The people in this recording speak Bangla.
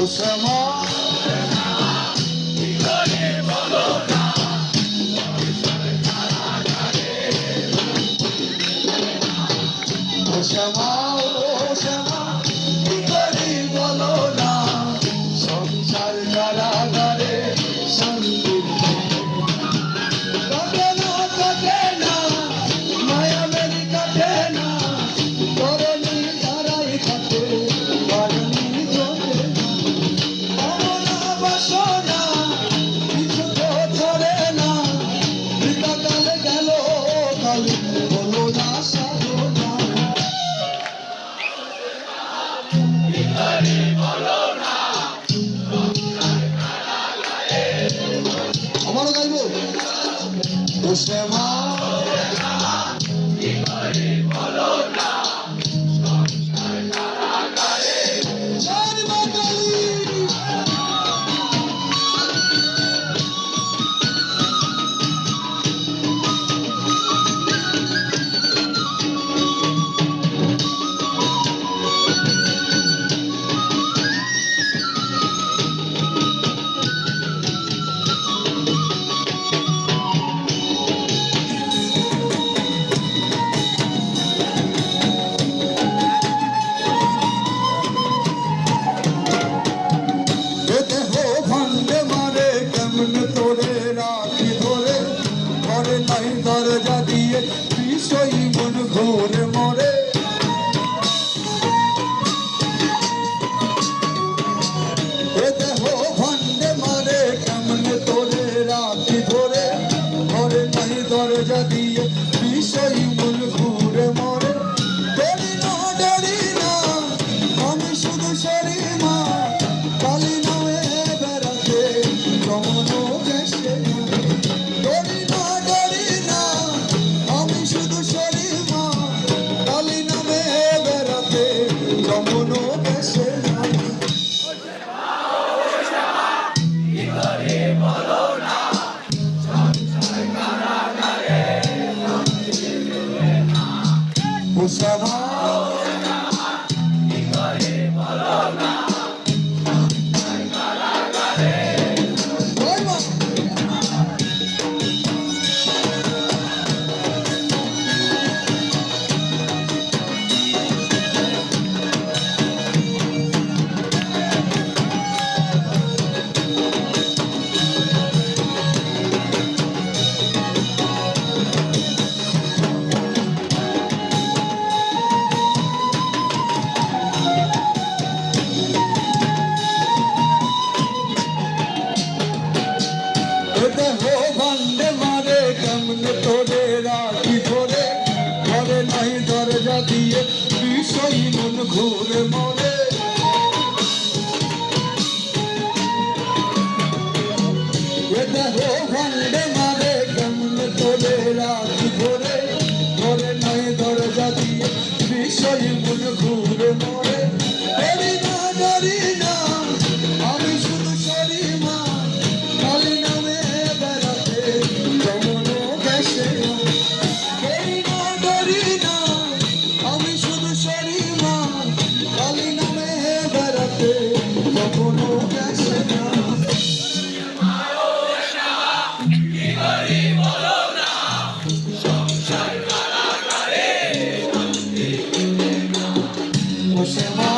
শ্যামা শ্যামা ও শ্যামা কি করি বলো না সংসার কারাগারে শান্তি কাটে না মায়া মেরি কাটে না ধরণী ধারাই কাটে বারণী জোটে কামনা বাসনা কিছু তো ধরে না বৃতাকাল গেল কাল বলো না সাধনা আমারও গাইব ও শ্যামা জয় মা কালী। দরজা দিয়ে বিষয় মন ঘুরে মরে দেহ ভান্ডে মারে কেমনে তোরে রাখি ধরে ঘরে নাই দরজা দিয়ে বিষয় মন ঘুরে মরে ডরি না আমি শুধু সরি মা কালী নামে বেড়াতে রমন দেশে ডরি না আমি শুধু সরি মা কালী নামে বেড়াতে রমন দেশে শ্যামা ভান্ডে মারে কেমনে তোরে রাখি ধরে ঘরে নাই দরজা দিয়ে বিষয় মন ঘুরে মরে ভান্ডে মারে কেমনে তোরে রাখি ধরে ঘরে নাই দরজা দিয়ে বিষয় মন ঘুরে মরে ডরি না আমি শুধু সরি মা কালী নামে বেড়াতে রমন দেশে ডরি না আমি শুধু সরি মা কালী নামে বেড়াতে রমন দেশে শ্যামা